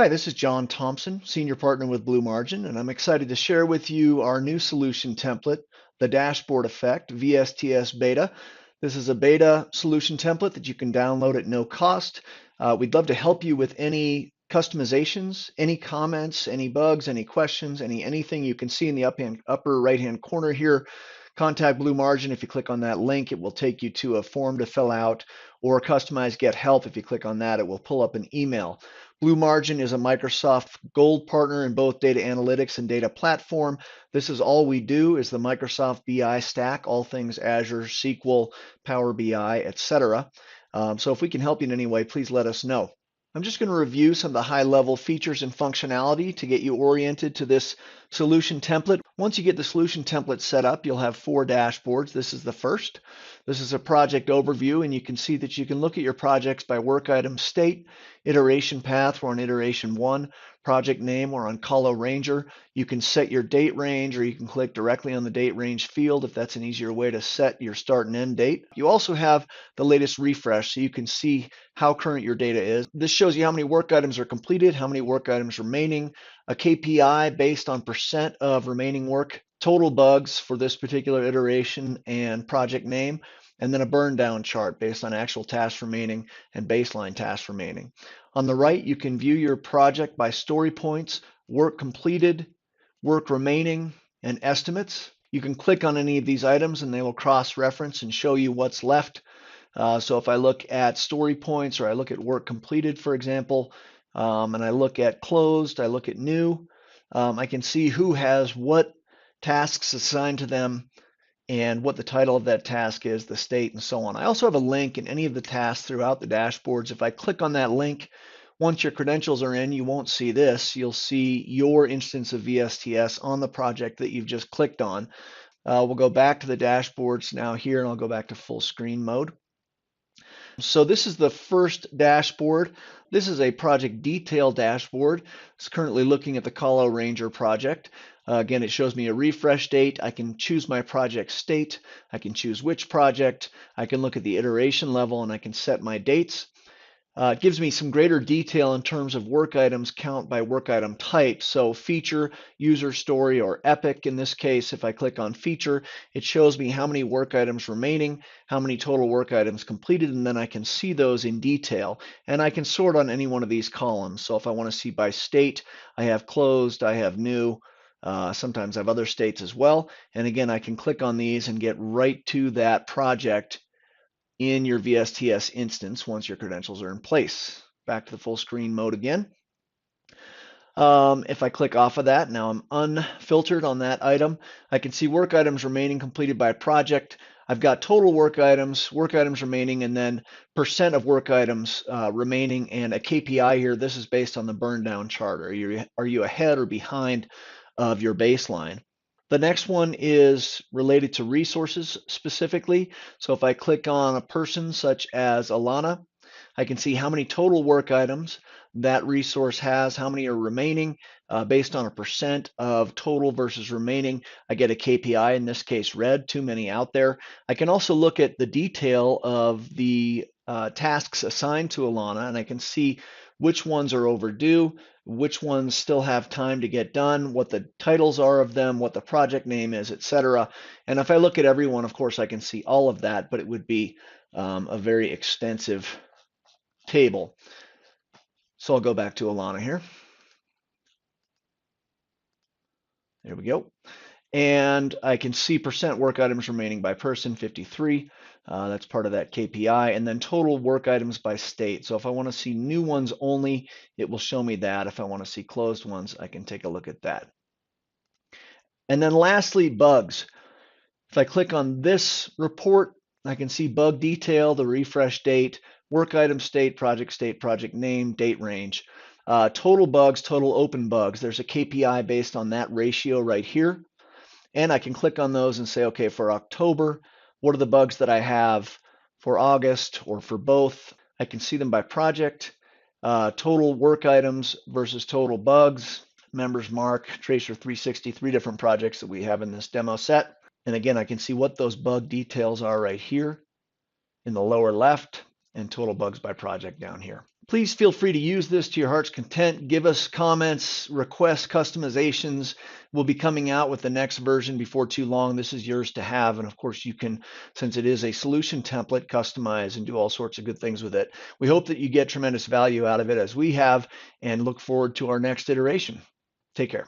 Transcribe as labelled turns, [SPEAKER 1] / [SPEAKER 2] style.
[SPEAKER 1] Hi, this is John Thompson, Senior Partner with Blue Margin, and I'm excited to share with you our new solution template, the Dashboard Effect VSTS Beta. This is a beta solution template that you can download at no cost. We'd love to help you with any customizations, any comments, any bugs, any questions, anything you can see in the upper right-hand corner here. Contact Blue Margin. If you click on that link, it will take you to a form to fill out, or customize Get Help. If you click on that, it will pull up an email. Blue Margin is a Microsoft Gold partner in both data analytics and data platform. This is all we do is the Microsoft BI stack, all things Azure, SQL, Power BI, etc. So if we can help you in any way, please let us know. I'm just going to review some of the high-level features and functionality to get you oriented to this solution template. Once you get the solution template set up, you'll have 4 dashboards. This is the first. This is a project overview, and you can see that you can look at your projects by work item state, iteration path, we're on iteration 1, project name, we're on Colo Ranger. You can set your date range, or you can click directly on the date range field if that's an easier way to set your start and end date. You also have the latest refresh, so you can see how current your data is. This shows you how many work items are completed, how many work items remaining, a KPI based on percent of remaining work, total bugs for this particular iteration and project name, and then a burn down chart based on actual tasks remaining and baseline tasks remaining. On the right, you can view your project by story points, work completed, work remaining, and estimates. You can click on any of these items and they will cross-reference and show you what's left. So if I look at story points, or I look at work completed, for example, and I look at closed, I look at new, I can see who has what tasks assigned to them and what the title of that task is, the state, and so on. I also have a link in any of the tasks throughout the dashboards. If I click on that link, once your credentials are in, you won't see this. You'll see your instance of VSTS on the project that you've just clicked on. We'll go back to the dashboards now here, and I'll go back to full screen mode. So this is the first dashboard. This is a project detail dashboard. It's currently looking at the Colo Ranger project. Again, it shows me a refresh date. I can choose my project state. I can choose which project. I can look at the iteration level, and I can set my dates. It gives me some greater detail in terms of work items count by work item type. So feature, user story, or epic. In this case, if I click on feature, it shows me how many work items remaining, how many total work items completed, and then I can see those in detail. And I can sort on any one of these columns. So if I want to see by state, I have closed, I have new, sometimes I have other states as well. And again, I can click on these and get right to that project in your VSTS instance once your credentials are in place. Back to the full screen mode again. If I click off of that, now I'm unfiltered on that item. I can see work items remaining completed by project. I've got total work items remaining, and then percent of work items remaining, and a KPI here. This is based on the burn down chart. Are you ahead or behind of your baseline? The next one is related to resources specifically. So if I click on a person such as Alana, I can see how many total work items that resource has, how many are remaining based on a percent of total versus remaining. I get a KPI, in this case red, too many out there. I can also look at the detail of the tasks assigned to Alana, and I can see which ones are overdue, which ones still have time to get done, what the titles are of them, what the project name is, etc. And if I look at everyone, of course, I can see all of that, but it would be a very extensive table. So I'll go back to Alana here. There we go. And I can see percent work items remaining by person, 53. That's part of that KPI. And then total work items by state. So if I want to see new ones only, it will show me that. If I want to see closed ones, I can take a look at that. And then lastly, bugs. If I click on this report, I can see bug detail, the refresh date, work item state, project name, date range. Total bugs, total open bugs. There's a KPI based on that ratio right here. And I can click on those and say, okay, for October, what are the bugs that I have for August or for both? I can see them by project, total work items versus total bugs, members mark, tracer 360, 3 different projects that we have in this demo set. And again, I can see what those bug details are right here in the lower left, and total bugs by project down here. Please feel free to use this to your heart's content. Give us comments, requests, customizations. We'll be coming out with the next version before too long. This is yours to have. And of course, you can, since it is a solution template, customize and do all sorts of good things with it. We hope that you get tremendous value out of it as we have and look forward to our next iteration. Take care.